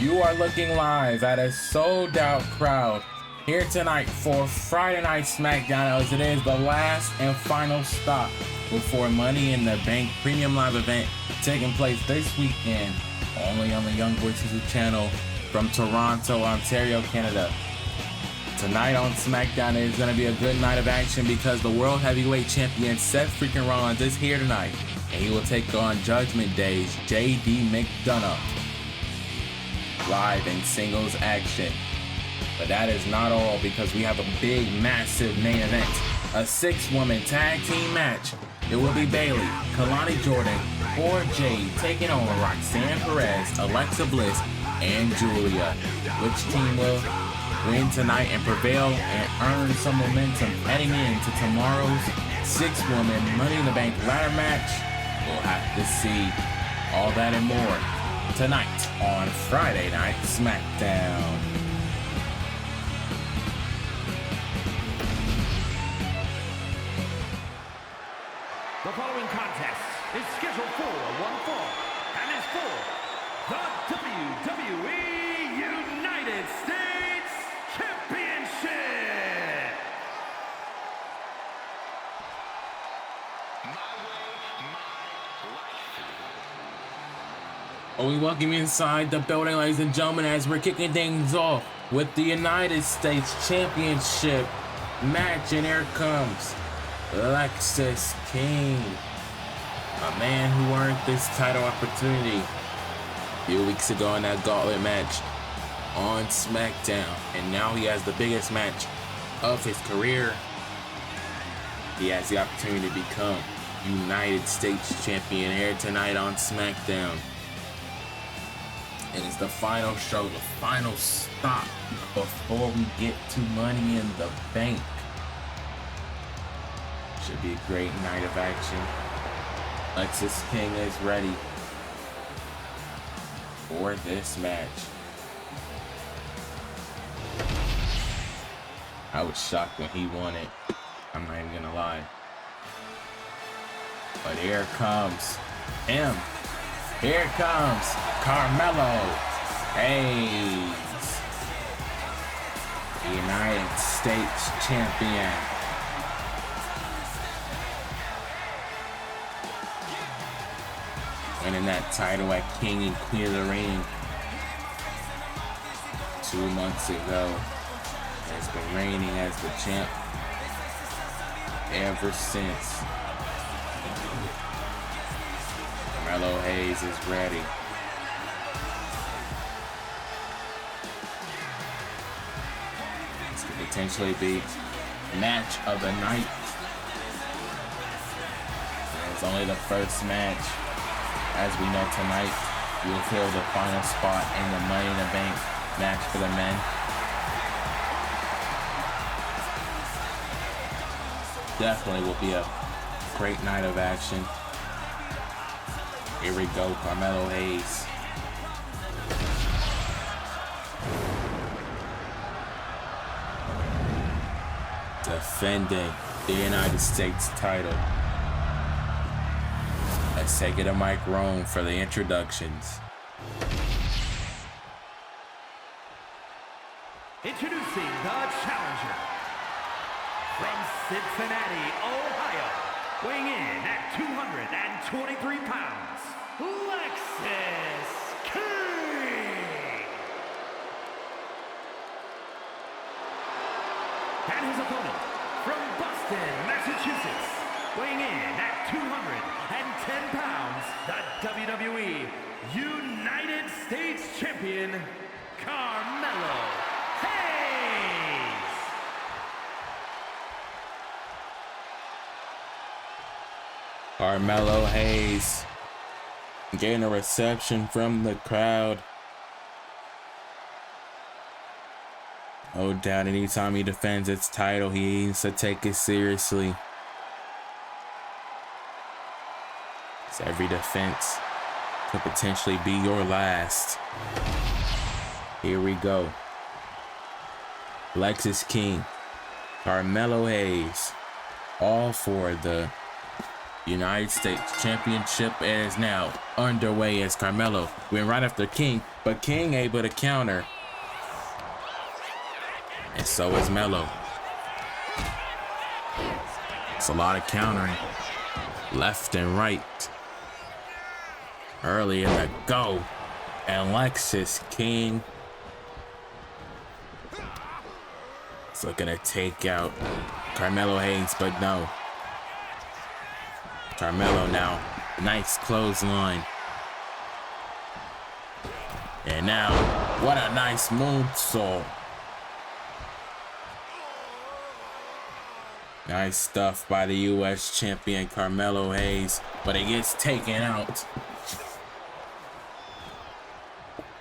You are looking live at a sold-out crowd here tonight for Friday Night SmackDown, as it is the last and final stop before Money in the Bank Premium Live event taking place this weekend, only on the Young Voices channel from Toronto, Ontario, Canada. Tonight on SmackDown is going to be a good night of action because the World Heavyweight Champion Seth freaking Rollins is here tonight, and he will take on Judgment Day's J.D. McDonough live in singles action. But that is not all, because we have a big, massive main event, a 6-woman tag team match. It will be Bayley, Kelani Jordan, or Jade taking on Roxanne, Perez, Alexa Bliss, and Giulla. Which team will win tonight and prevail and earn some momentum heading into tomorrow's 6-woman Money in the Bank ladder match? We'll have to see all that and more tonight on Friday Night SmackDown. The following contest is scheduled for one fall and is for the WWE United States Championship. We welcome you inside the building, ladies and gentlemen, as we're kicking things off with the United States Championship match. And here comes Lexis King, a man who earned this title opportunity a few weeks ago in that gauntlet match on SmackDown, and now he has the biggest match of his career. He has the opportunity to become United States Champion here tonight on SmackDown. It is the final show, the final stop before we get to Money in the Bank. Should be a great night of action. Lexis King is ready for this match. I was shocked when he won it. I'm not even gonna lie. But here comes him. Here comes Carmelo Hayes, the United States Champion. Winning that title at King and Queen of the Ring 2 months ago. Has been reigning as the champ ever since. Carmelo Hayes is ready. This could potentially be match of the night. And it's only the first match. As we know, tonight we'll fill the final spot in the Money in the Bank match for the men. Definitely will be a great night of action. Here we go, Carmelo Hayes. Defending the United States title. Let's take it to Mike Rome for the introductions. Introducing the challenger from Cincinnati, Ohio, weighing in at 223 pounds, Lexis King. And his opponent from Boston, Massachusetts, weighing in at 210 pounds, the WWE United States Champion, Carmelo Hayes. Carmelo Hayes getting a reception from the crowd. No doubt, anytime he defends its title, he needs to take it seriously. Every defense could potentially be your last. Here we go. Lexis King, Carmelo Hayes, all for the United States Championship is now underway as Carmelo went right after King, but King able to counter. And so is Melo. It's a lot of countering. Left and right. Early in the go. And Lexis King is looking to take out Carmelo Hayes, but no. Carmelo now, nice clothesline. And now, what a nice moonsault. Nice stuff by the U.S. champion Carmelo Hayes, but it gets taken out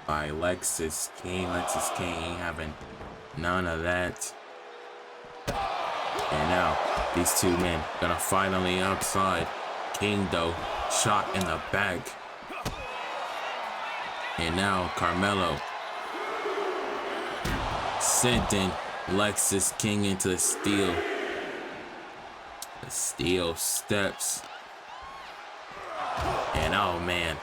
by Lexis King. Lexis King ain't having none of that. And now, these two men gonna fight on the outside. King, though, shot in the back. And now Carmelo sending Lexis King into the steel. The steel steps. And oh man.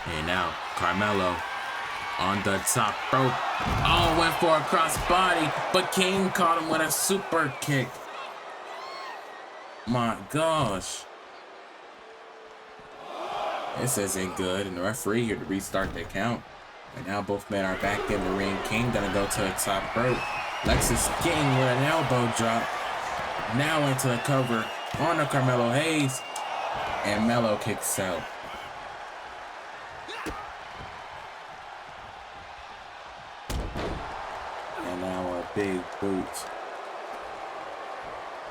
And now Carmelo on the top rope. Oh, went for a crossbody, but King caught him with a super kick. My gosh. This isn't good, and the referee here to restart the count. And now both men are back in the ring. King gonna go to the top rope. Lexis King with an elbow drop. Now into the cover on the Carmelo Hayes. And Melo kicks out. And now a big boot.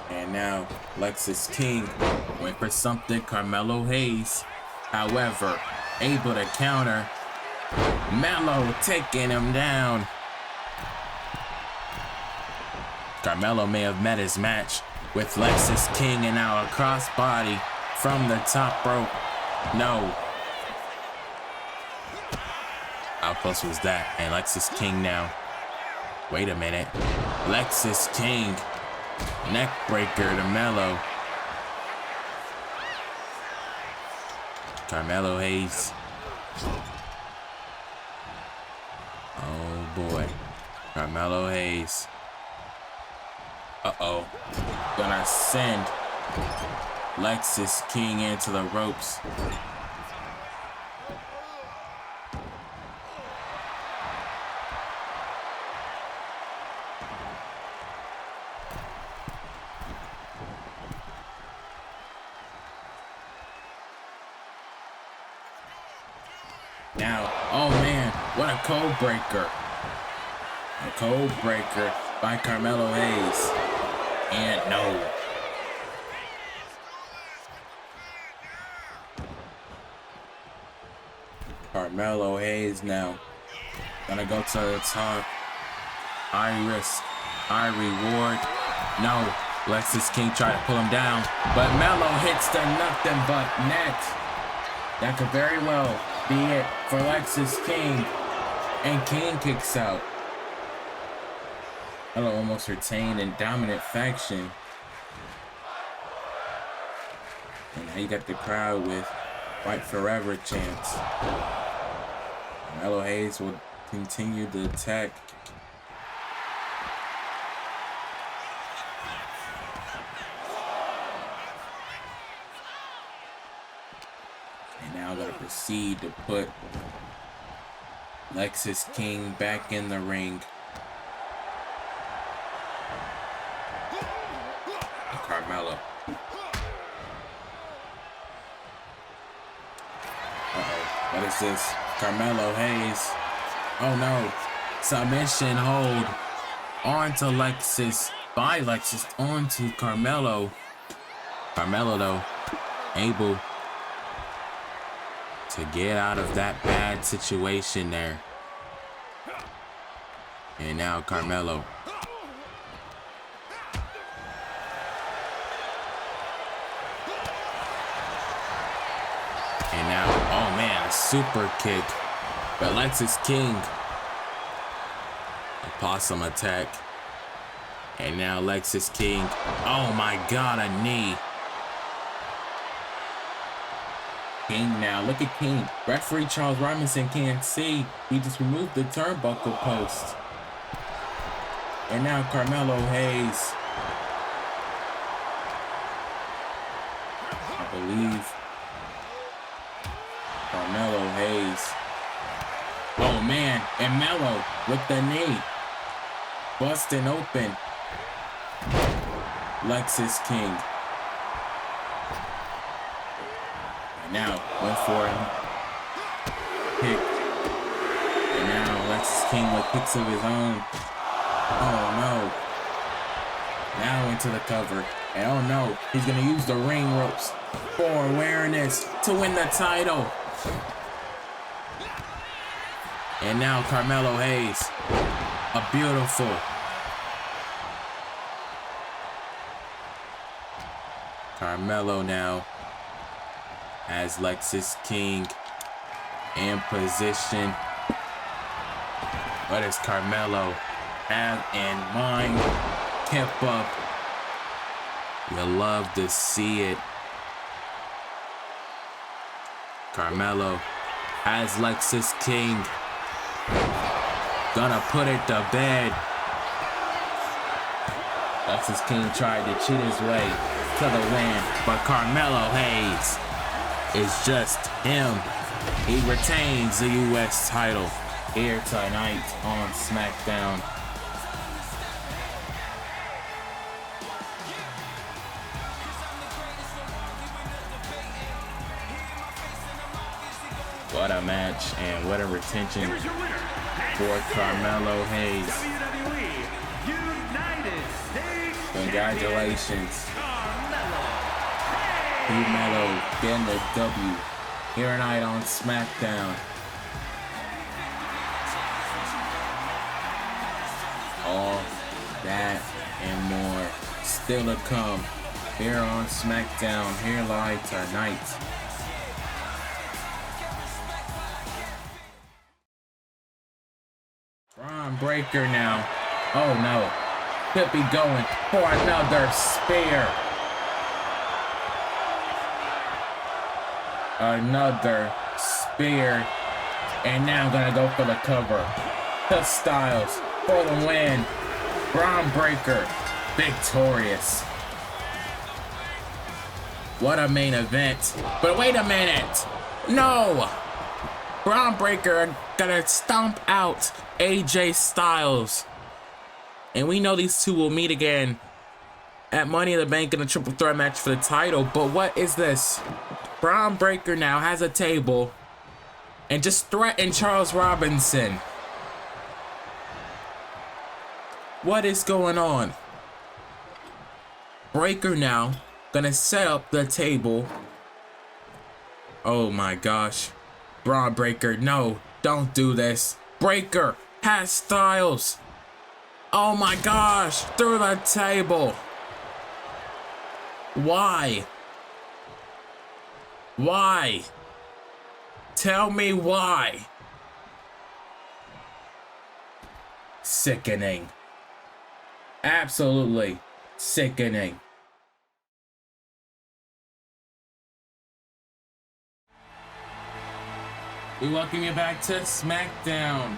And now Lexis King went for something. Carmelo Hayes, however, able to counter. Melo taking him down. Carmelo may have met his match with Lexis King, and now a crossbody from the top rope. No. How close was that? And Lexis King now. Wait a minute. Lexis King. Neck breaker to Melo. Carmelo Hayes. Oh boy. Carmelo Hayes. Uh-oh. Gonna send Lexis King into the ropes. Now, oh man, what a code breaker. A code breaker by Carmelo Hayes. And no. Carmelo Hayes now gonna go to the top. High risk, high reward. No, Lexis King tried to pull him down, but Melo hits the nothing but net. That could very well be it for Lexis King. And King kicks out. Melo almost retained in dominant faction. And now you got the crowd with Fight Forever chants. Carmelo Hayes will continue the attack. And now going to proceed to put Lexis King back in the ring. And Carmelo. Uh-oh. What is this? Carmelo Hayes. Oh no. Submission hold onto Lexis. By Lexis onto Carmelo. Carmelo though able to get out of that bad situation there. And now Carmelo. And now, oh man, a super kick. But Lexis King. A possum attack. And now Lexis King. Oh my God, a knee. King now, look at King. Referee Charles Robinson can't see. He just removed the turnbuckle post. And now Carmelo Hayes. I believe Carmelo Hayes. Oh man, and Melo with the knee. Busting open. Lexis King. And now went for him. Kick. And now Lexis King with kicks of his own. Oh no. Now into the cover. And oh no, he's gonna use the ring ropes for awareness to win the title. And now Carmelo Hayes. A beautiful. Carmelo now has Lexis King in position. What does Carmelo have in mind? Kept up. You love to see it. Carmelo has Lexis King. Gonna put it to bed. Lexis King tried to cheat his way to the win, but Carmelo Hayes is just him. He retains the U.S. title here tonight on SmackDown. What a match and what a retention for Carmelo Hayes. WWE United States Congratulations. Carmelo getting the W here tonight on SmackDown. All that and more still to come here on SmackDown, here live tonight. Braun Breaker now. Oh no. Could be going for another spear. Another spear. And now gonna go for the cover. The Styles for the win. Braun Breaker victorious. What a main event. But wait a minute. No. Braun Breaker gonna stomp out AJ Styles. And we know these two will meet again at Money in the Bank in a triple threat match for the title. But what is this? Braun Breaker now has a table and just threatened Charles Robinson. What is going on? Breaker now gonna set up the table. Oh my gosh. Braun Breaker, no, don't do this. Breaker has Styles. Oh my gosh, through the table. Why? Why? Tell me why. Sickening. Absolutely sickening. We welcome you back to SmackDown.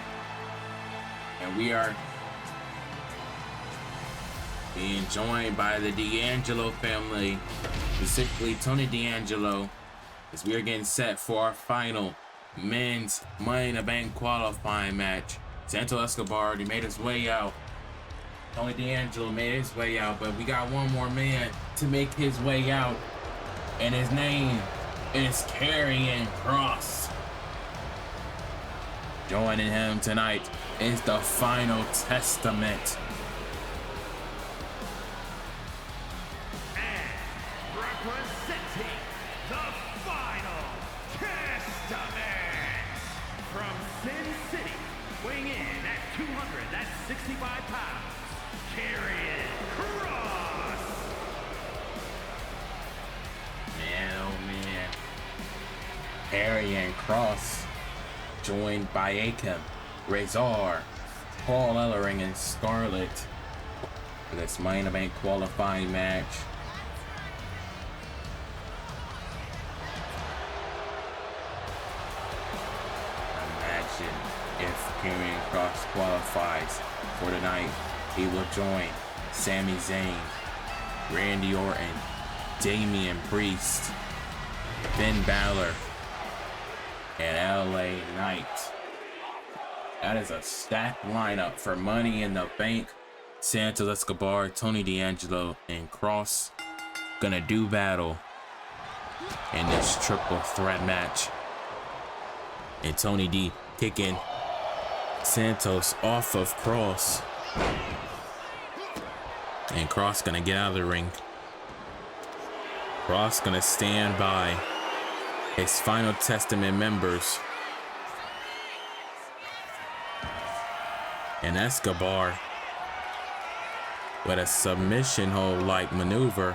And we are being joined by the D'Angelo family, specifically Tony D'Angelo, as we are getting set for our final men's Money in the Bank qualifying match. Santo Escobar already made his way out. Tony D'Angelo made his way out, but we got one more man to make his way out, and his name is Karrion Kross. Joining him tonight is the Final Testament. And representing the Final Testament from Sin City, weighing in at 265 pounds, Karrion Kross. Man, oh man. Karrion Kross, joined by Akam, Razor, Paul Ellering, and Scarlett. This main event qualifying match. Imagine if Karrion Kross qualifies for tonight. He will join Sami Zayn, Randy Orton, Damian Priest, Finn Balor, and LA Knight. That is a stacked lineup for Money in the Bank. Santos Escobar, Tony D'Angelo, and Kross gonna do battle in this triple threat match. And Tony D kicking Santos off of Kross. And Kross gonna get out of the ring. Kross gonna stand by his Final Testament members. And Escobar with a submission hold-like maneuver.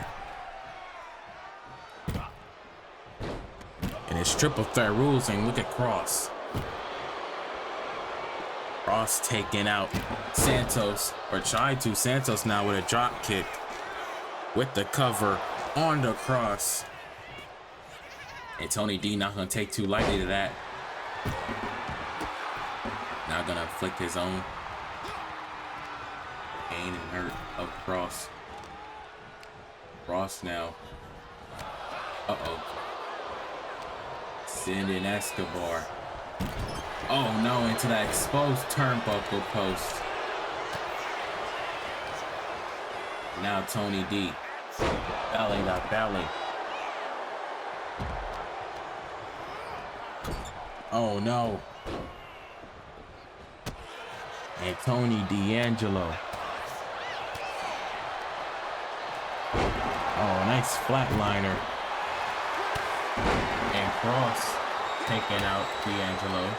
And it's triple threat rules, and look at Kross. Kross taking out Santos, or tried to. Santos now with a drop kick with the cover on the Kross. And Tony D not gonna take too lightly to that. Not gonna inflict his own pain and hurt of Kross. Kross now. Uh-oh. Sending Escobar. Oh no, into that exposed turnbuckle post. Now Tony D. Belly to belly. Oh no. And Tony D'Angelo. Oh, nice flatliner. And Kross taking out D'Angelo.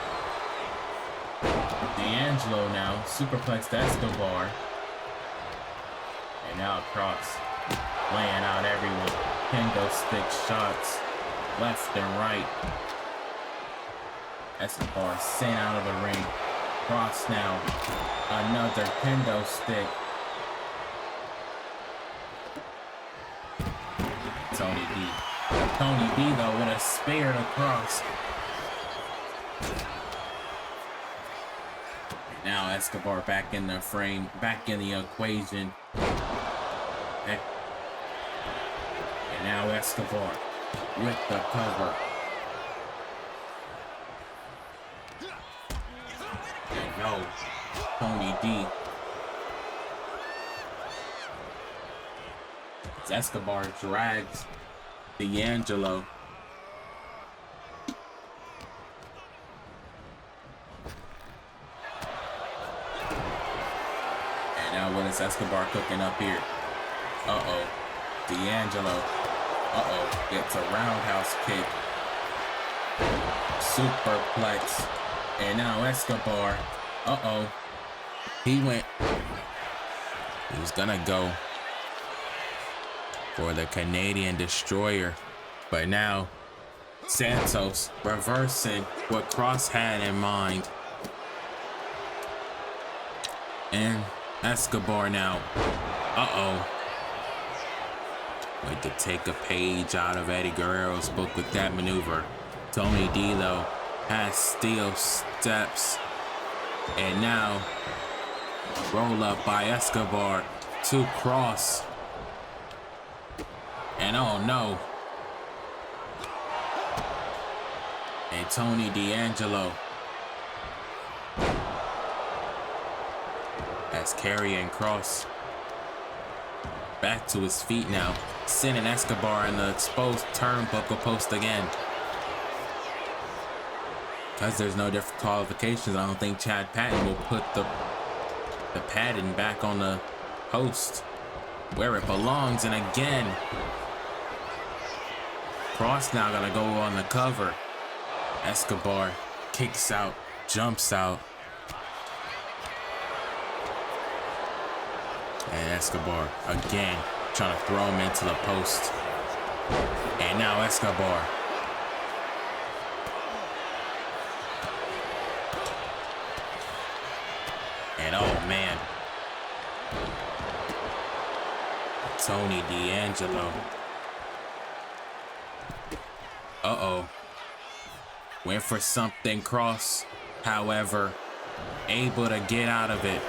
D'Angelo now superplexed Escobar. And now Kross laying out everyone. Kendo stick shots left and right. Escobar sent out of the ring. Kross now. Another kendo stick. Tony D. Tony D though with a spear to Kross. Now Escobar back in the frame, back in the equation. And now Escobar with the cover. And no, Tony D. Escobar drags D'Angelo. And now what is Escobar cooking up here? Uh-oh. D'Angelo. Uh-oh. Gets a roundhouse kick. Superplex. And now Escobar. Uh-oh. He was gonna go for the Canadian Destroyer. But now, Santos reversing what Kross had in mind. And Escobar now. Uh-oh. Wait to take a page out of Eddie Guerrero's book with that maneuver. Tony D, though, has steel steps. And now, roll up by Escobar to Kross. And oh no. And Tony D'Angelo as Karrion Kross back to his feet now, sending Escobar in the exposed turnbuckle post again. Because there's no different qualifications, I don't think Chad Patton will put the padding back on the post where it belongs. And again, Kross now gonna go on the cover. Escobar kicks out, jumps out. And Escobar again trying to throw him into the post. And now Escobar. And oh man. Tony D'Angelo. Uh-oh. Went for something cross. However, able to get out of it.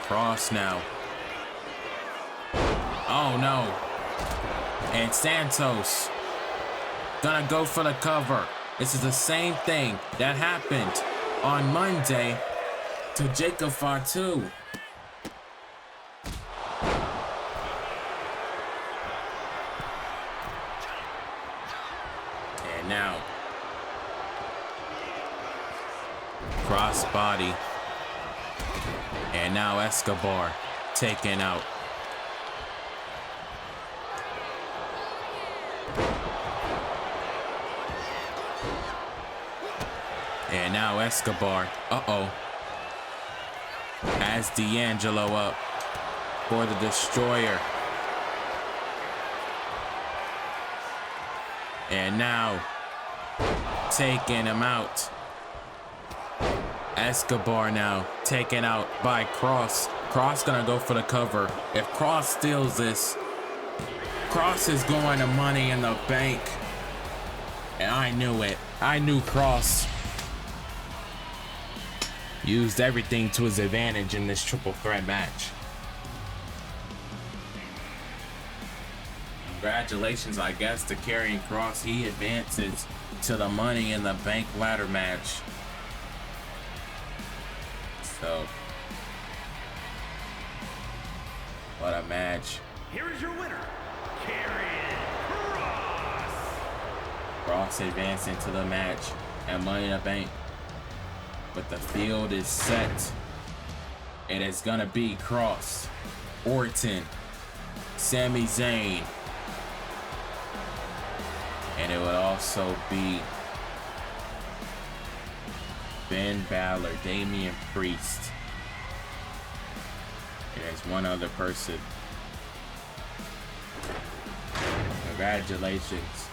Cross now. Oh no. And Santos gonna go for the cover. This is the same thing that happened on Monday to Jacob Fatu. And now, crossbody. And now Escobar taken out. And now Escobar, has D'Angelo up for the Destroyer. And now taking him out. Escobar now taken out by Cross. Cross gonna go for the cover. If Cross steals this, Cross is going to Money in the Bank. And I knew it. I knew Cross used everything to his advantage in this triple threat match. Congratulations, I guess, to Karrion Kross. He advances to the Money in the Bank ladder match. So, what a match. Here is your winner, Karrion Kross. Kross advancing to the match at Money in the Bank. But the field is set. It is gonna be Kross, Orton, Sami Zayn, and it would also be Ben Balor, Damian Priest. And there's one other person. Congratulations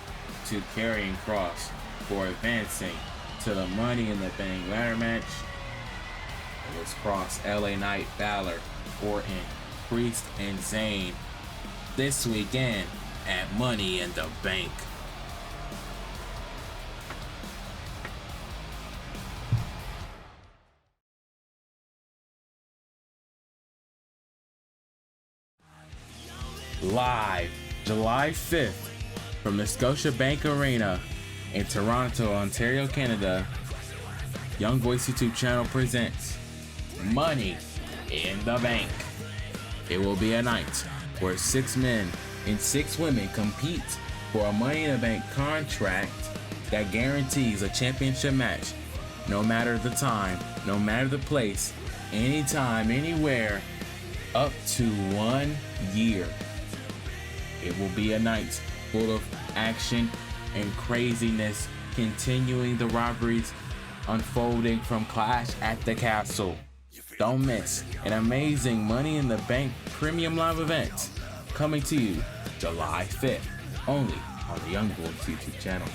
to Karrion Kross for advancing to the Money in the Bank ladder match. It was Kross, LA Knight, Balor, Orton, Priest, and Zayn this weekend at Money in the Bank. Live July 5th from the Scotiabank Arena in Toronto, Ontario, Canada, Young Boys YouTube channel presents Money in the Bank. It will be a night where 6 men and 6 women compete for a Money in the Bank contract that guarantees a championship match, no matter the time, no matter the place, anytime, anywhere, up to 1 year. It will be a night full of action and craziness, continuing the rivalries unfolding from Clash at the Castle. Don't miss an amazing Money in the Bank premium live event coming to you July 5th, only on the Young Boys YouTube channel.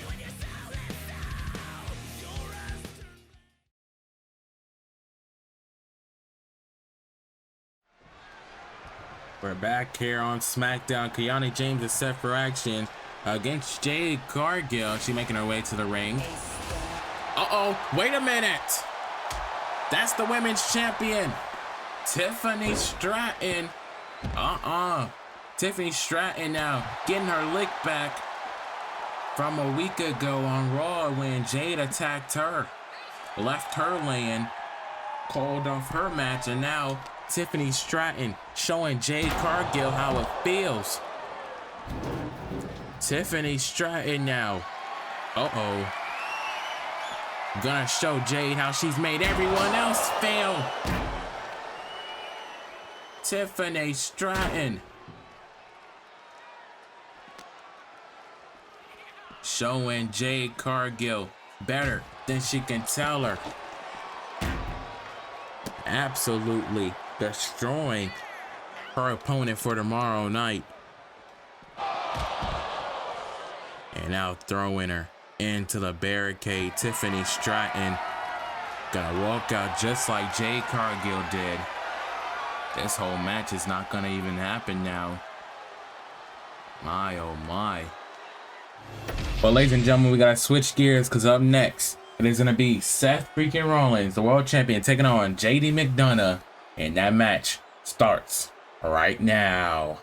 We're back here on SmackDown. Kelani James is set for action against Jade Cargill. She's making her way to the ring. Wait a minute. That's the women's champion, Tiffany Stratton. Tiffany Stratton now getting her lick back from a week ago on Raw when Jade attacked her, left her laying, called off her match, and now Tiffany Stratton showing Jade Cargill how it feels. Tiffany Stratton now. Gonna show Jade how she's made everyone else fail. Tiffany Stratton showing Jade Cargill better than she can tell her. Absolutely destroying her opponent for tomorrow night. And now throwing her into the barricade. Tiffany Stratton gonna walk out just like Jade Cargill did. This whole match is not gonna even happen now. My, oh my. Well, ladies and gentlemen, we gotta switch gears because up next, it is gonna be Seth freaking Rollins, the world champion, taking on Jade McDonough. And that match starts right now.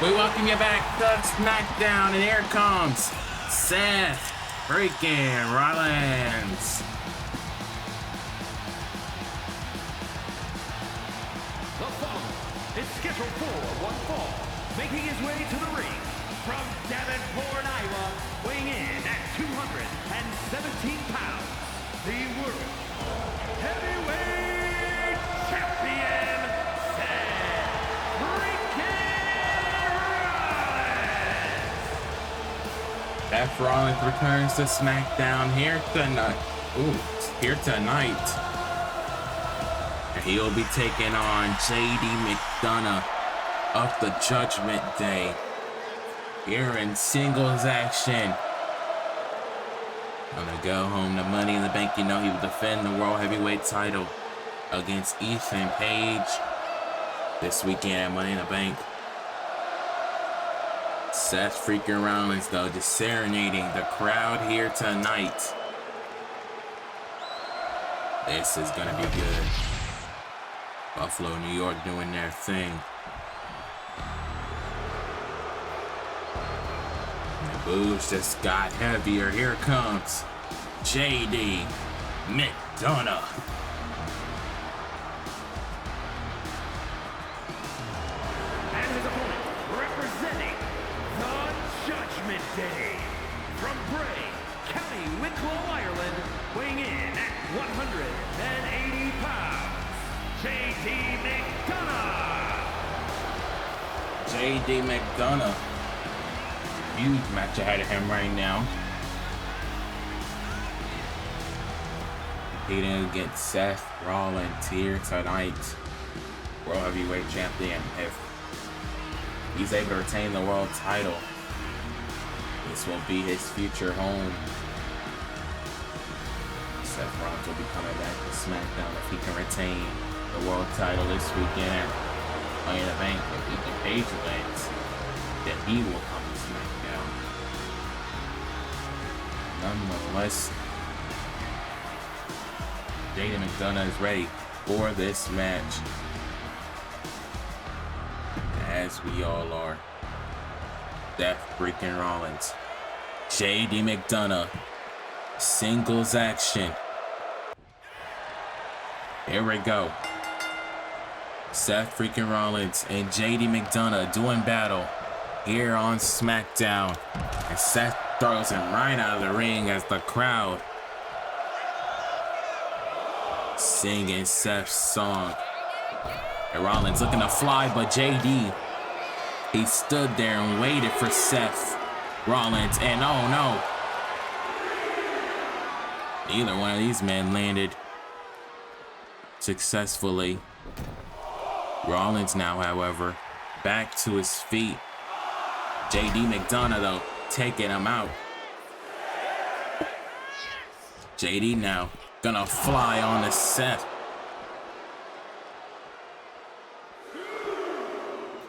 We welcome you back to SmackDown, and here comes Seth freaking Rollins. The following is scheduled for one fall, making his way to the ring from Davenport, Iowa, weighing in at 217 pounds, the World Heavyweight Champion, Seth freaking Rollins. Seth Rollins returns to SmackDown here tonight. Here tonight. And he'll be taking on Jade McDonough of the Judgment Day. Here in singles action. Gonna go home to Money in the Bank. You know he will defend the World Heavyweight title against Ethan Page this weekend at Money in the Bank. Seth freaking Rollins, though, just serenading the crowd here tonight. This is gonna be good. Buffalo, New York doing their thing. The boos just got heavier. Here comes JD McDonough. And his opponent, representing the Judgment Day, from Bray, County Wicklow, Ireland, weighing in at 180 pounds, JD McDonough. JD McDonough. Huge match ahead of him right now. Competing against Seth Rollins here tonight. World Heavyweight Champion. If he's able to retain the world title, this will be his future home. Seth Rollins will be coming back to SmackDown if he can retain the world title this weekend at Money in the Bank. If Ethan Page wins, then he will come to SmackDown. Nonetheless, Jade McDonough is ready for this match, as we all are. Seth freaking Rollins, JD McDonough, singles action. Here we go. Seth freaking Rollins and JD McDonough doing battle here on SmackDown. And Seth throws him right out of the ring as the crowd singing Seth's song. And Rollins looking to fly, but JD, he stood there and waited for Seth Rollins, and oh no, neither one of these men landed successfully. Rollins now, however, back to his feet. JD McDonough, though, taking him out. JD now gonna fly on to Seth.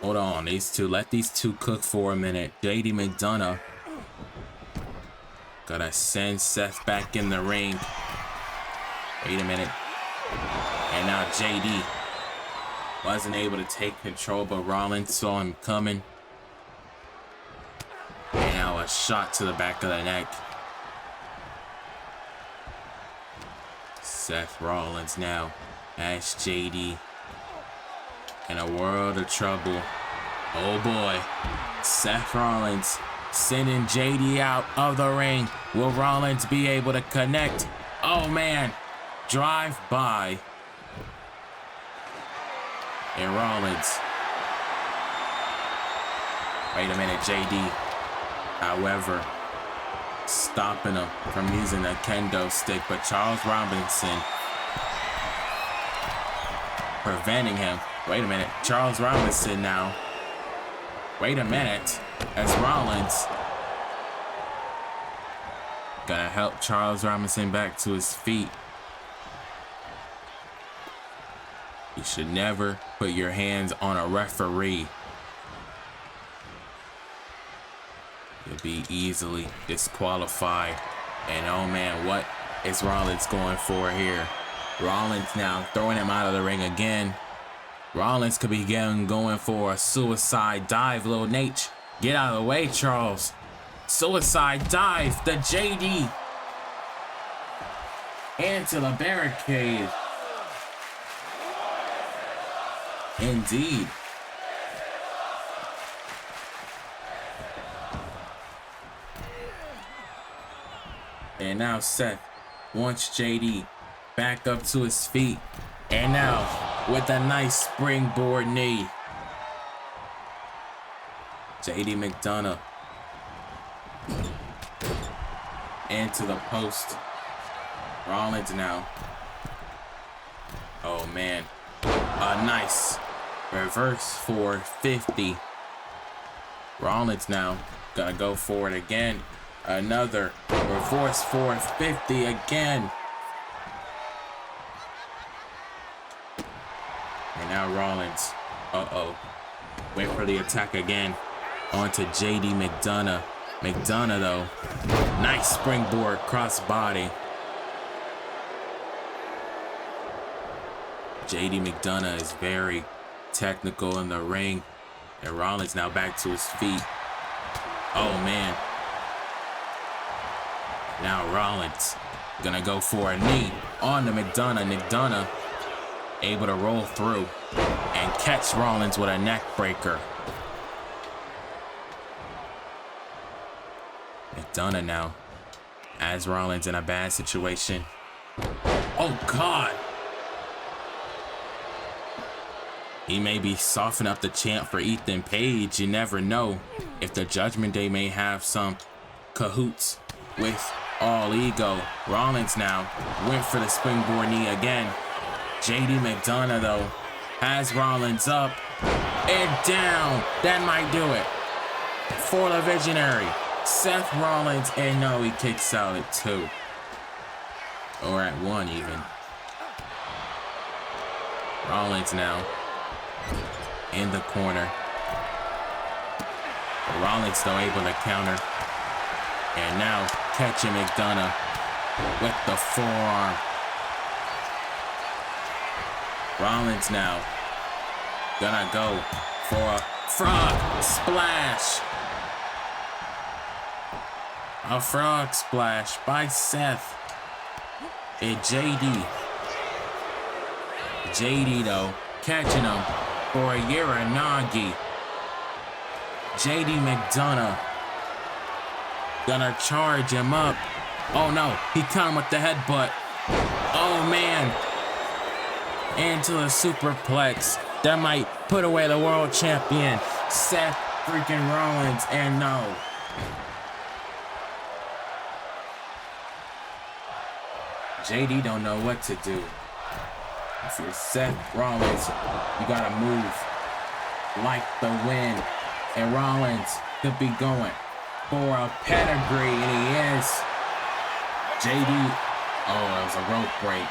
Hold on, let these two cook for a minute. JD McDonough gotta send Seth back in the ring. Wait a minute. And now JD wasn't able to take control, but Rollins saw him coming. And now a shot to the back of the neck. Seth Rollins now as JD in a world of trouble. Oh boy. Seth Rollins sending JD out of the ring. Will Rollins be able to connect? Oh man. Drive by. And Rollins. Wait a minute, JD. However, stopping him from using the kendo stick, but Charles Robinson preventing him. Wait a minute, Charles Robinson now Wait a minute. As Rollins gonna help Charles Robinson back to his feet. You should never put your hands on a referee. You'll be easily disqualified. And oh man, what is Rollins going for here? Rollins now throwing him out of the ring again. Rollins could be going for a suicide dive. Little Nate, get out of the way, Charles. Suicide dive, the JD. Into the barricade. Indeed. And now Seth wants JD back up to his feet. And now with a nice springboard knee. JD McDonough into the post. Rollins now. Oh man. A nice reverse 450. Rollins now gonna go for it again. Another reverse 450 again. And now Rollins. Wait for the attack again. Onto JD McDonough. McDonough though. Nice springboard crossbody. JD McDonough is very technical in the ring. And Rollins now back to his feet. Oh man. Now Rollins gonna go for a knee on the McDonough. McDonough able to roll through and catch Rollins with a neck breaker. McDonough now has Rollins in a bad situation. Oh God. He may be softening up the chant for Ethan Page. You never know if the Judgment Day may have some cahoots with All Ego. Rollins now went for the springboard knee again. JD McDonough though has Rollins up and down. That might do it for the Visionary. Seth Rollins, and no, he kicks out at 2 or at 1 even. Rollins now in the corner. Rollins though able to counter. And now catching McDonough with the forearm. Rollins now gonna go for a frog splash. A frog splash by Seth. And JD. JD though catching him for a Uranagi. JD McDonough gonna charge him up. Oh no, he caught him with the headbutt. Oh man. Into a superplex that might put away the world champion, Seth freaking Rollins, and no. JD don't know what to do. If you're Seth Rollins, you gotta move like the wind. And Rollins could be going for a pedigree, and he is. JD, oh, it was a rope break.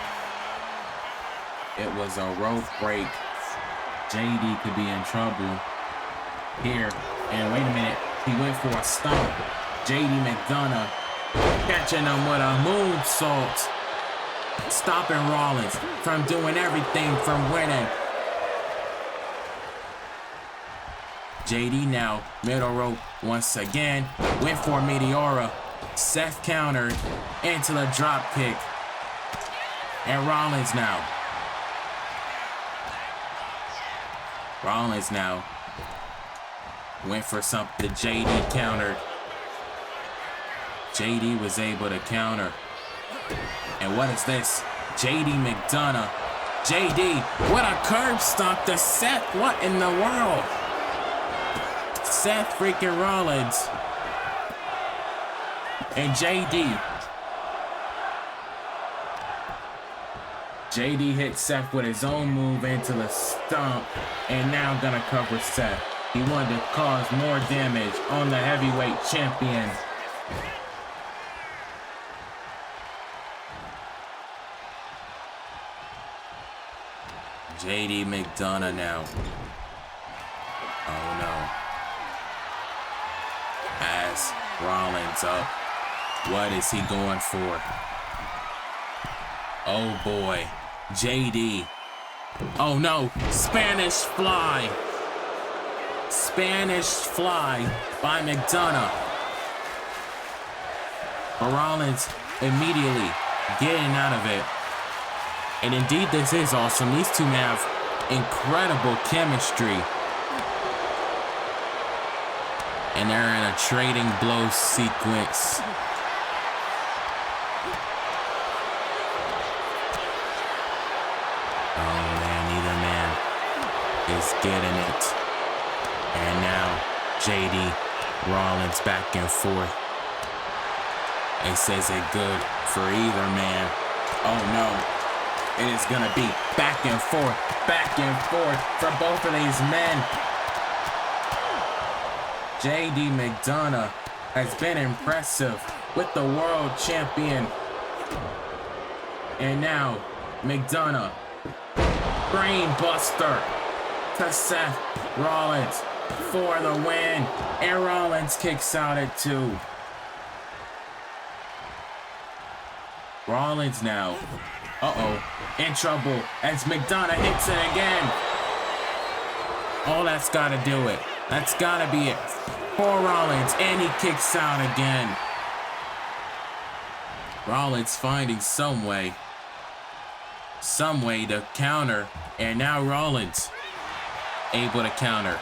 It was a rope break. JD could be in trouble here. And wait a minute, he went for a stomp. JD McDonough catching him with a moonsault. Stopping Rollins from doing everything from winning. JD now, middle rope once again. Went for Meteora. Seth countered into the drop kick. And Rollins now. Rollins now went for something. JD countered. JD was able to counter. And what is this? JD McDonough. JD, what a curb stomp to Seth. What in the world? Seth freaking Rollins. And JD. JD hit Seth with his own move into the stomp. And now gonna cover Seth. He wanted to cause more damage on the heavyweight champion. Jade McDonough now. Oh no. As Rollins up. What is he going for? Oh boy. JD. Oh no. Spanish fly. Spanish fly by McDonough. But Rollins immediately getting out of it. And indeed, this is awesome. These two have incredible chemistry. And they're in a trading blow sequence. Oh man, either man is getting it. And now, JD Rollins back and forth. It says it good for either man. Oh no. It is going to be back and forth for both of these men. JD McDonough has been impressive with the world champion. And now, McDonough, brain buster to Seth Rollins for the win. And Rollins kicks out at 2. Rollins now. In trouble as McDonough hits it again. Oh, that's gotta do it. That's gotta be it for Rollins, and he kicks out again. Rollins finding some way to counter, and now Rollins able to counter.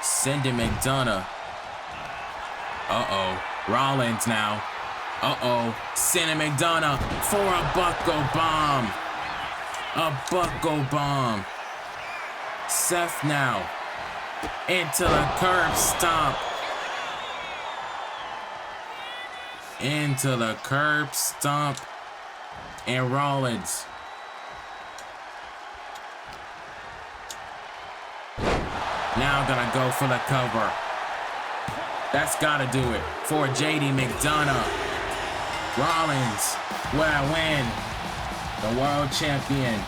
Sending McDonough. Rollins now. Sending McDonough for a buckle bomb. Seth now into the curb stomp. And Rollins now gonna go for the cover. That's gotta do it for JD McDonough. Rollins with a win. The world champion.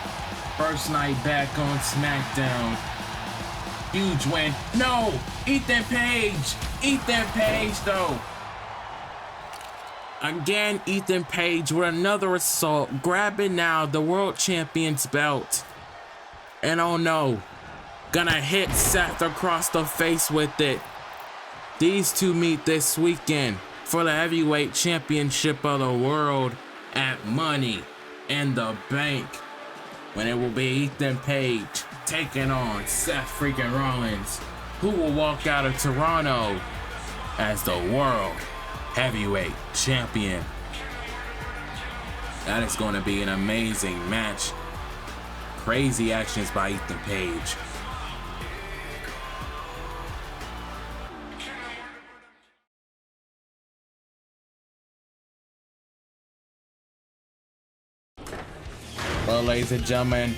First night back on SmackDown. Huge win. No! Ethan Page though. Again, Ethan Page with another assault. Grabbing now the world champion's belt. And oh no. Gonna hit Seth across the face with it. These two meet this weekend for the heavyweight championship of the world at Money in the Bank, when it will be Ethan Page taking on Seth freaking Rollins, who will walk out of Toronto as the world heavyweight champion. That is going to be an amazing match. Crazy actions by Ethan Page. Well, ladies and gentlemen,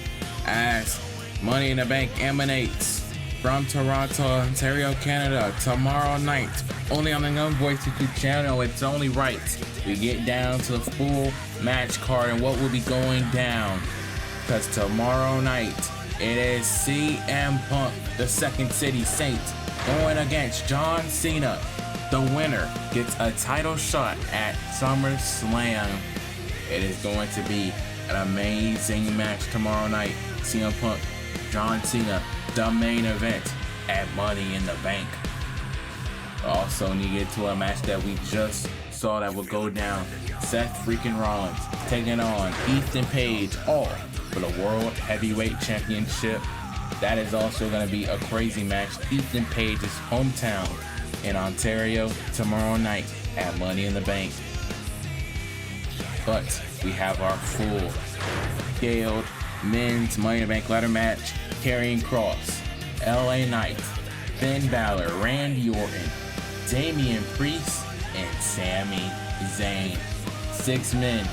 as Money in the Bank emanates from Toronto, Ontario, Canada, tomorrow night, only on the Young Voice YouTube channel, it's only right we get down to the full match card and what will be going down. Because tomorrow night, it is CM Punk, the Second City Saint, going against John Cena. The winner gets a title shot at SummerSlam. It is going to be an amazing match tomorrow night. CM Punk, John Cena, the main event at Money in the Bank. Also need to get to a match that we just saw that will go down. Seth freaking Rollins taking on Ethan Page, all for the World Heavyweight Championship. That is also going to be a crazy match. Ethan Page's hometown in Ontario tomorrow night at Money in the Bank. But we have our full scaled men's Money in the Bank ladder match. Karrion Kross, LA Knight, Finn Balor, Randy Orton, Damian Priest, and Sami Zayn. 6 men,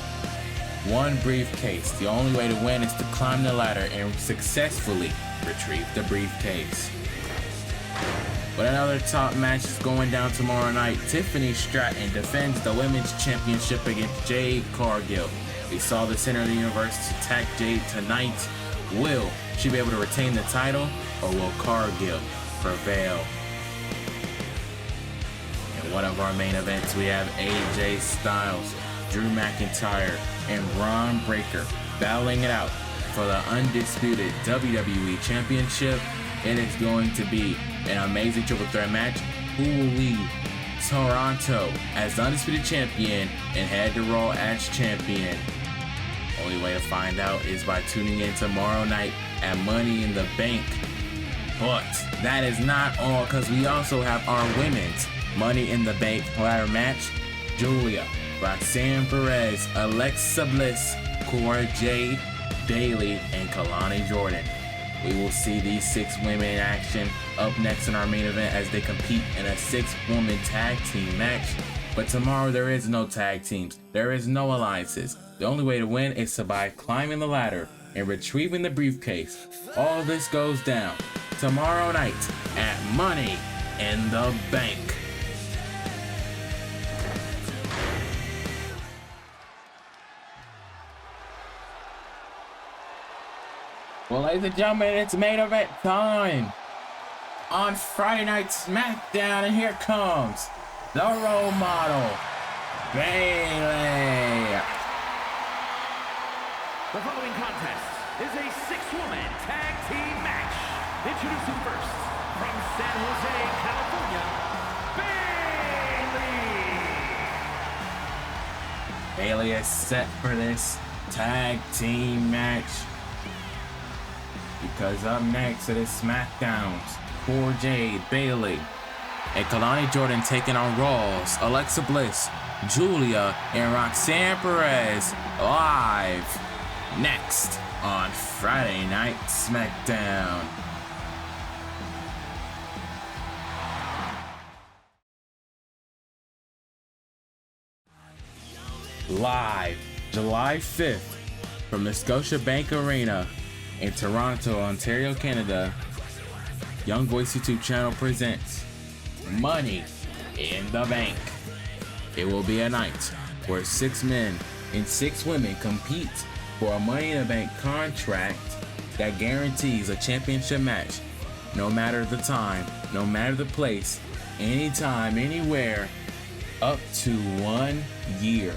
1 briefcase. The only way to win is to climb the ladder and successfully retrieve the briefcase. But another top match is going down tomorrow night. Tiffany Stratton defends the Women's Championship against Jade Cargill. We saw the Center of the Universe attack Jade tonight. Will she be able to retain the title, or will Cargill prevail? In one of our main events, we have AJ Styles, Drew McIntyre, and Braun Breaker battling it out for the undisputed WWE Championship. It is going to be an amazing triple threat match. Who will leave Toronto as the undisputed champion and head to Raw as champion? Only way to find out is by tuning in tomorrow night at Money in the Bank. But that is not all, because we also have our women's Money in the Bank ladder match. Giulla, Roxanne, Perez, Alexa Bliss, Cora, Jade, Bayley, and Kelani Jordan. We will see these 6 women in action up next in our main event as they compete in a 6-woman tag team match. But tomorrow there is no tag teams, there is no alliances. The only way to win is by climbing the ladder and retrieving the briefcase. All this goes down tomorrow night at Money in the Bank. Well, ladies and gentlemen, it's main event time on Friday Night SmackDown, and here comes the role model, Bayley. The following contest is a 6-woman tag team match. Introducing first, from San Jose, California, Bayley. Bayley is set for this tag team match, because up next it is SmackDown's for Jade, Bayley, and Kelani Jordan taking on Raw's Alexa Bliss, Giulla, and Roxanne Perez live next on Friday Night SmackDown. Live July 5th from the Scotiabank Arena in Toronto, Ontario, Canada, Young Voice YouTube channel presents Money in the Bank. It will be a night where 6 men and 6 women compete for a Money in the Bank contract that guarantees a championship match, no matter the time, no matter the place, anytime, anywhere, up to 1 year.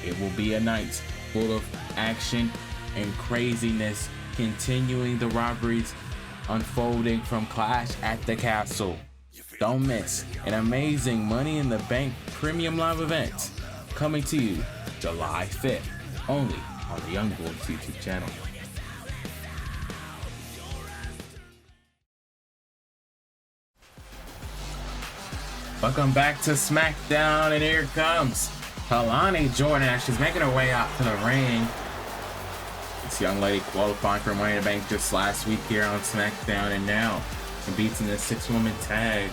It will be a night full of action and craziness, continuing the robberies unfolding from Clash at the Castle. Don't miss an amazing Money in the Bank premium live event coming to you July 5th, only on the Young Voice YouTube channel. Welcome back to SmackDown, and here comes Kelani Jordan. She's making her way out to the ring. This young lady qualifying for Money in the Bank just last week here on SmackDown, and now competes in the 6-woman tag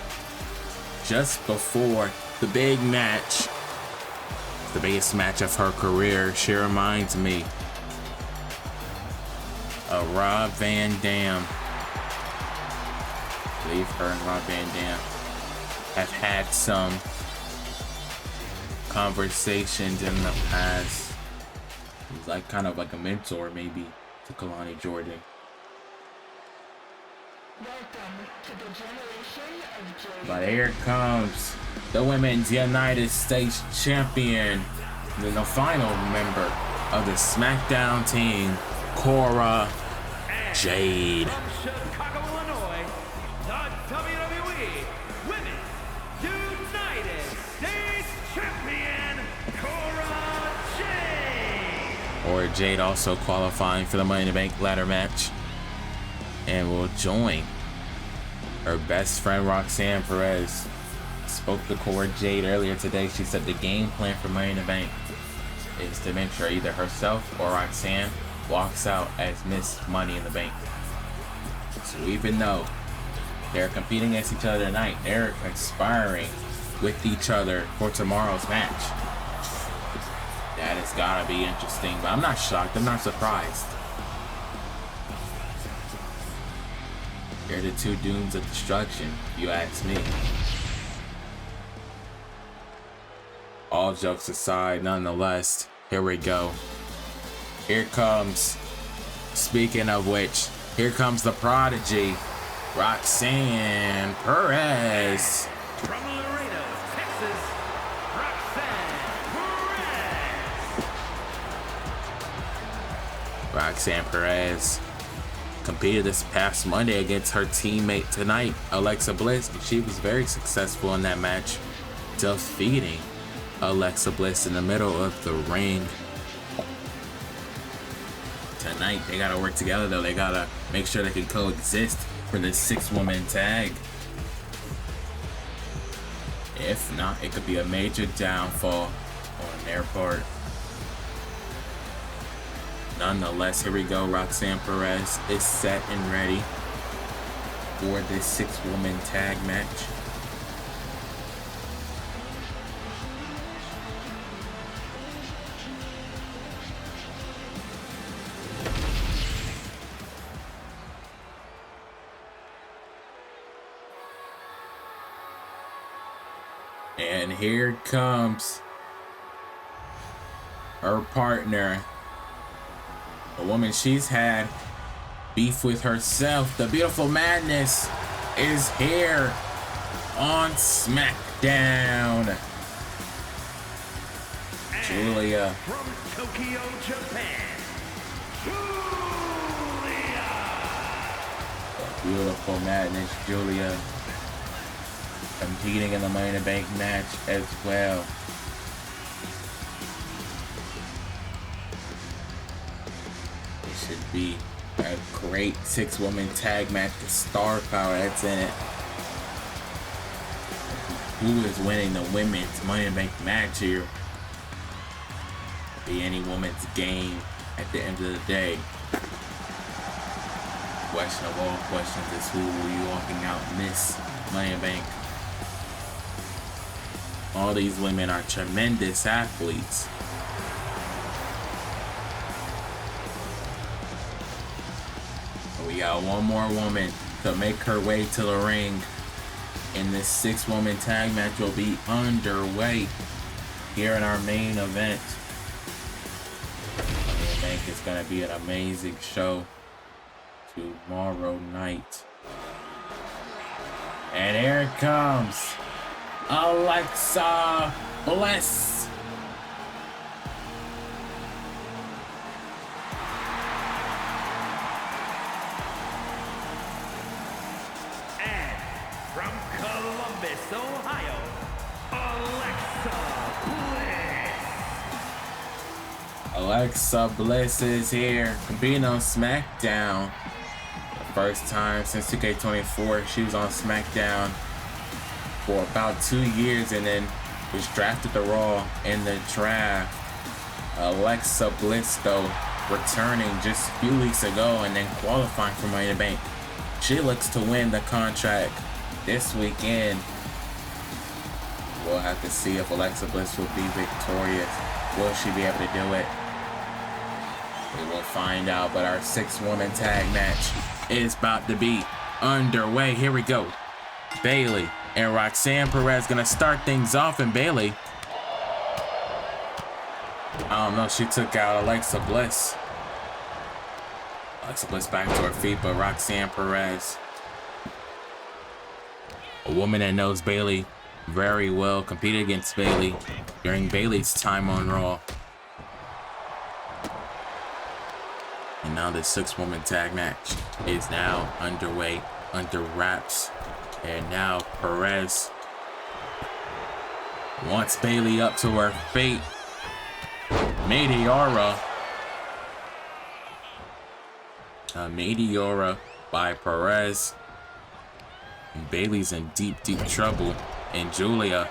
just before the big match. The biggest match of her career. She reminds me of Rob Van Dam. I believe her and Rob Van Dam have had some conversations in the past. He's like kind of like a mentor maybe to Kelani Jordan. But here comes the Women's United States Champion, and the final member of the SmackDown team, Cora, Jade. From Chicago, Illinois, the WWE Women's United States Champion, Cora Jade. Or Jade also qualifying for the Money in the Bank ladder match, and will join her best friend Roxanne Perez. Spoke to Cora Jade earlier today. She said the game plan for Money in the Bank is to make sure either herself or Roxanne walks out as Miss Money in the Bank. So even though they're competing against each other tonight, they're conspiring with each other for tomorrow's match. That has gotta be interesting, but I'm not shocked, I'm not surprised. They're the two dooms of destruction, if you ask me. All jokes aside, nonetheless, here we go. Here comes, speaking of which, here comes the prodigy, Roxanne Perez. From Laredo, Texas, Roxanne Perez. Roxanne Perez competed this past Monday against her teammate tonight, Alexa Bliss, and she was very successful in that match, defeating Alexa Bliss in the middle of the ring. Tonight, they gotta work together though. They gotta make sure they can coexist for this 6-woman tag. If not, it could be a major downfall on their part. Nonetheless, here we go. Roxanne Perez is set and ready for this 6-woman tag match. And here comes her partner, a woman she's had beef with herself. The beautiful madness is here on SmackDown. Giulla. From Tokyo, Japan, Giulla. The beautiful madness, Giulla, competing in the Money in the Bank match as well. It should be a great 6-woman tag match. The star power that's in it. Who is winning the women's Money in the Bank match here? Could be any woman's game at the end of the day. Question of all questions is who will be walking out in this Money in the Bank. All these women are tremendous athletes. We got one more woman to make her way to the ring, and this 6-woman tag match will be underway here in our main event. I think it's going to be an amazing show tomorrow night. And here it comes. Alexa Bliss. And from Columbus, Ohio, Alexa Bliss. Alexa Bliss is here, competing on SmackDown. The first time since 2K24, she was on SmackDown for about 2 years and then was drafted to Raw in the draft. Alexa Bliss, though, returning just a few weeks ago and then qualifying for Money in the Bank. She looks to win the contract this weekend. We'll have to see if Alexa Bliss will be victorious. Will she be able to do it? We will find out, but our 6-woman tag match is about to be underway. Here we go. Bayley and Roxanne Perez gonna start things off, and Bayley, I don't know, she took out Alexa Bliss. Alexa Bliss back to her feet, but Roxanne Perez, a woman that knows Bayley very well, competed against Bayley during Bayley's time on Raw. And now the 6-woman tag match is now underway, under wraps. And now Perez wants Bayley up to her fate. Meteora. A Meteora by Perez. And Bayley's in deep, deep trouble. And Giulla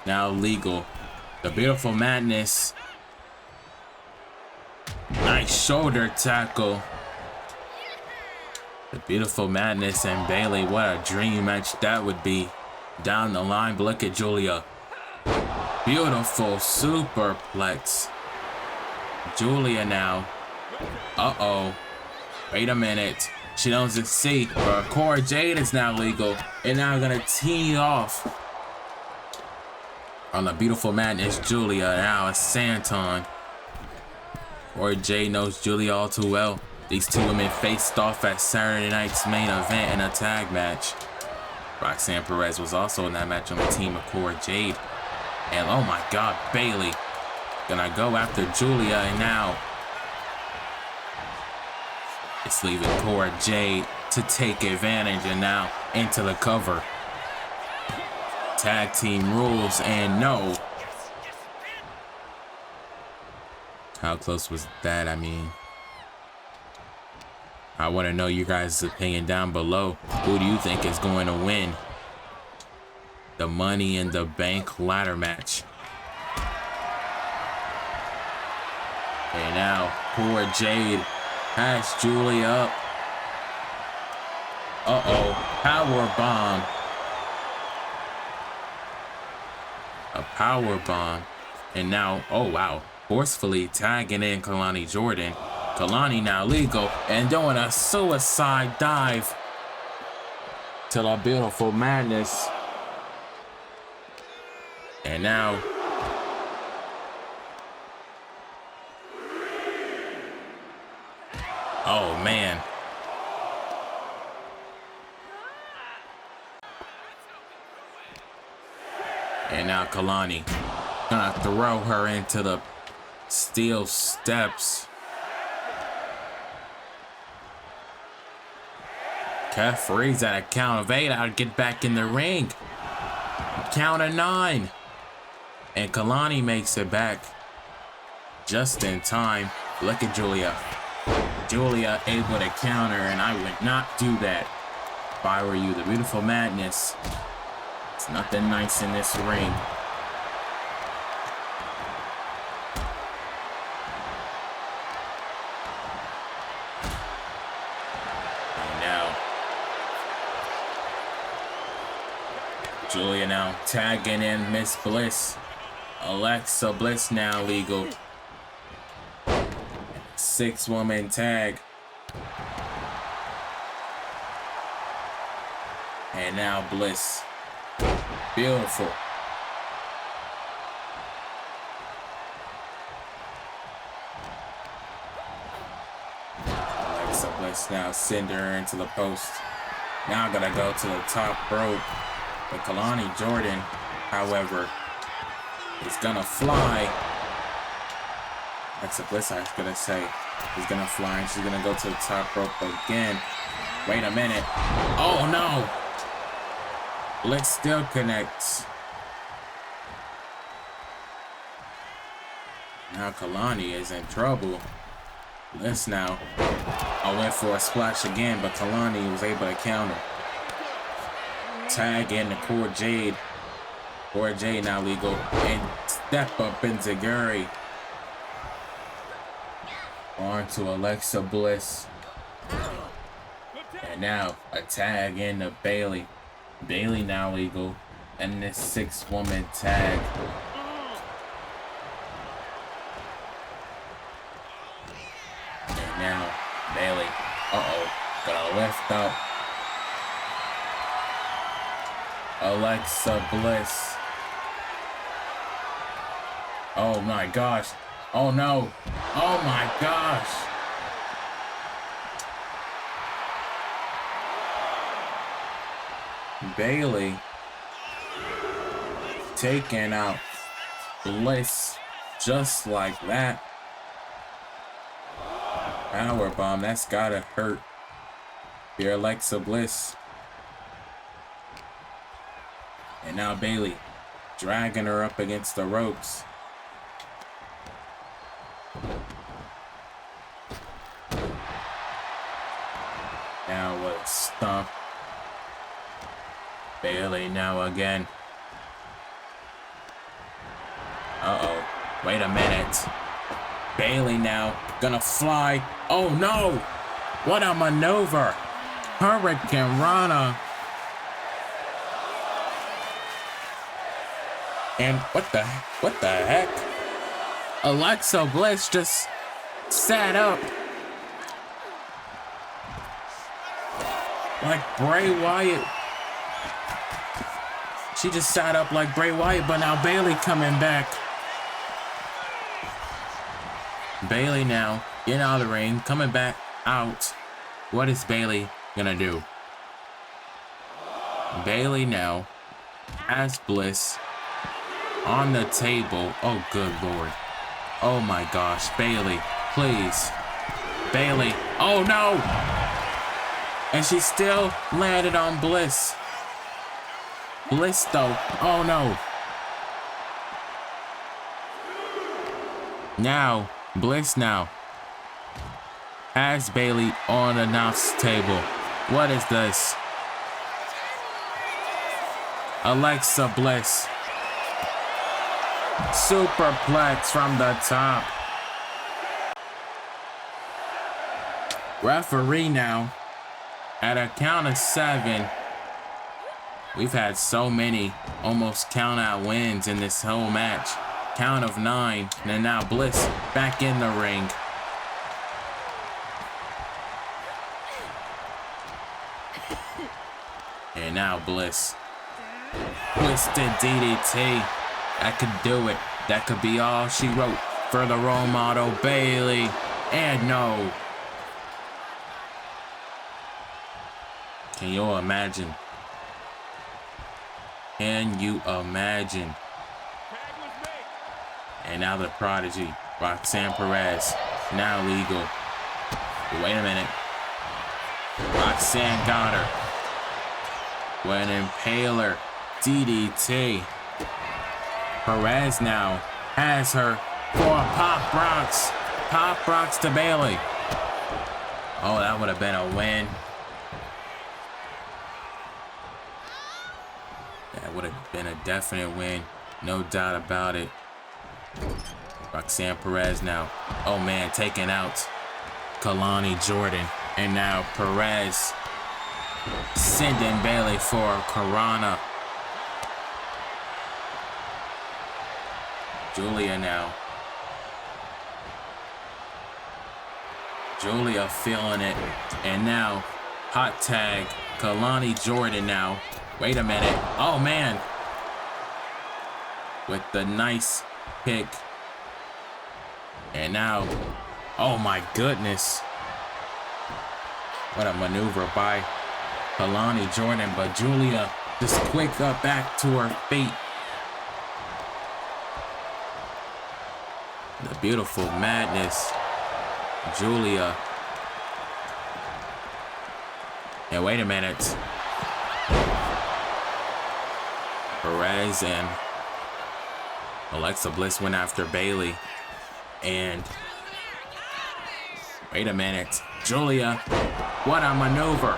now legal. The beautiful madness. Nice shoulder tackle. The beautiful madness and Bayley. What a dream match that would be down the line. But look at Giulla. Beautiful superplex. Giulla now. Uh-oh. Wait a minute. She doesn't see. Cora Jade is now legal. And now gonna tee off on the beautiful madness Giulla. Now it's Santon. Cora Jade knows Giulla all too well. These two women faced off at Saturday night's main event in a tag match. Roxanne Perez was also in that match on the team of Cora Jade. And oh my God, Bayley gonna go after Giulla, and now it's leaving Cora Jade to take advantage, and now into the cover. Tag team rules, and no. How close was that? I mean, I want to know your guys' opinion down below. Who do you think is going to win the Money in the Bank ladder match? And now Cora Jade has Giulla up. Uh-oh, power bomb. A power bomb. And now, oh wow, forcefully tagging in Kelani Jordan. Kelani now legal and doing a suicide dive to the beautiful madness. And now oh man. And now Kelani gonna throw her into the steel steps. Kef reads at a count of 8. I'll get back in the ring. Count of 9. And Kelani makes it back just in time. Look at Giulla. Giulla able to counter, and I would not do that if I were you. The beautiful madness. It's nothing nice in this ring. And now Giulla now tagging in Miss Bliss. Alexa Bliss now legal. 6-woman tag. And now Bliss. Beautiful. Alexa Bliss now send her into the post. Now gonna go to the top rope. But Kelani Jordan, however, is gonna fly. Alexa Bliss, I was gonna say, is gonna fly, and she's gonna go to the top rope again. Wait a minute. Oh no! Bliss still connects. Now Kelani is in trouble. Bliss now. I went for a splash again, but Kelani was able to counter. Tag in the Cora Jade. Cora Jade now legal. And step up into Gary. On to Alexa Bliss. And now a tag into Bayley. Bayley now legal. And this 6-woman tag. And now Bayley. Uh-oh. Gonna lift up Alexa Bliss. Oh my gosh. Oh no. Oh my gosh. Bayley taking out Bliss just like that. Powerbomb, that's gotta hurt. Here, Alexa Bliss. And now Bayley dragging her up against the ropes. Now what? Stomp. Bayley now again. Uh-oh. Wait a minute. Bayley now gonna fly. Oh no! What a maneuver! Hurricane Rana. And what the heck? Alexa Bliss just sat up. like Bray Wyatt. She just sat up like Bray Wyatt, but now Bayley coming back. Bayley now getting out of the ring, coming back out. What is Bayley gonna do? Bayley now has Bliss on the table. Oh, good Lord. Oh my gosh, Bayley, please. Bayley, oh no! And she still landed on Bliss. Bliss though, oh no. Now, Bliss now has Bayley on the announce table. What is this? Alexa Bliss. Superplex from the top. Referee now at a count of 7. We've had so many almost count out wins in this whole match. Count of 9, and now Bliss back in the ring. And now Bliss. Twisted DDT. That could do it. That could be all she wrote for the role model Bayley. And no. Can you imagine? Can you imagine? And now the prodigy, Roxanne Perez, now legal. Wait a minute. Roxanne got her. With an impaler, DDT. Perez now has her for a Pop Rocks. Pop Rocks to Bayley. Oh, that would have been a win. That would have been a definite win. No doubt about it. Roxanne Perez now. Oh man, taking out Kelani Jordan. And now Perez sending Bayley for Corona. Giulla now. Giulla feeling it. And now hot tag Kelani Jordan now. Wait a minute. Oh man. With the nice pick. And now, oh my goodness. What a maneuver by Kelani Jordan, but Giulla just quick up back to her feet. The beautiful madness. Giulla. And wait a minute. Perez and Alexa Bliss went after Bayley. And wait a minute. Giulla, what a maneuver.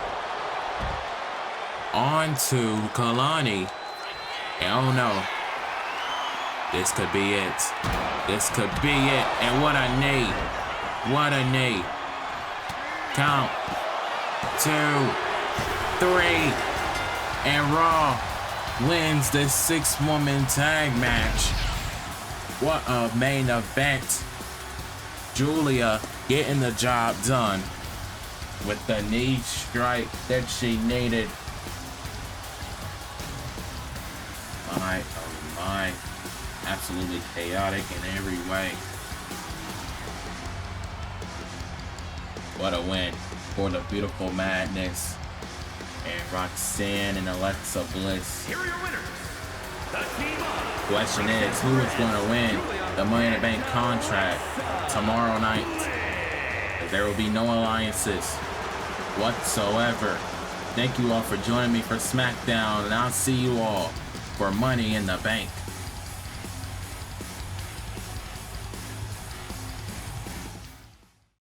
On to Kelani. And oh no. This could be it. This could be it. And what a knee. What a knee. Count. 2, 3. And Raw wins this 6-woman tag match. What a main event. Giulla getting the job done with the knee strike that she needed. My, oh my. Absolutely chaotic in every way. What a win for the beautiful madness. And Roxanne and Alexa Bliss. Here are your winners. The team of Question is, who is going to win the Money in the Bank contract tomorrow night? There will be no alliances whatsoever. Thank you all for joining me for SmackDown, and I'll see you all for Money in the Bank.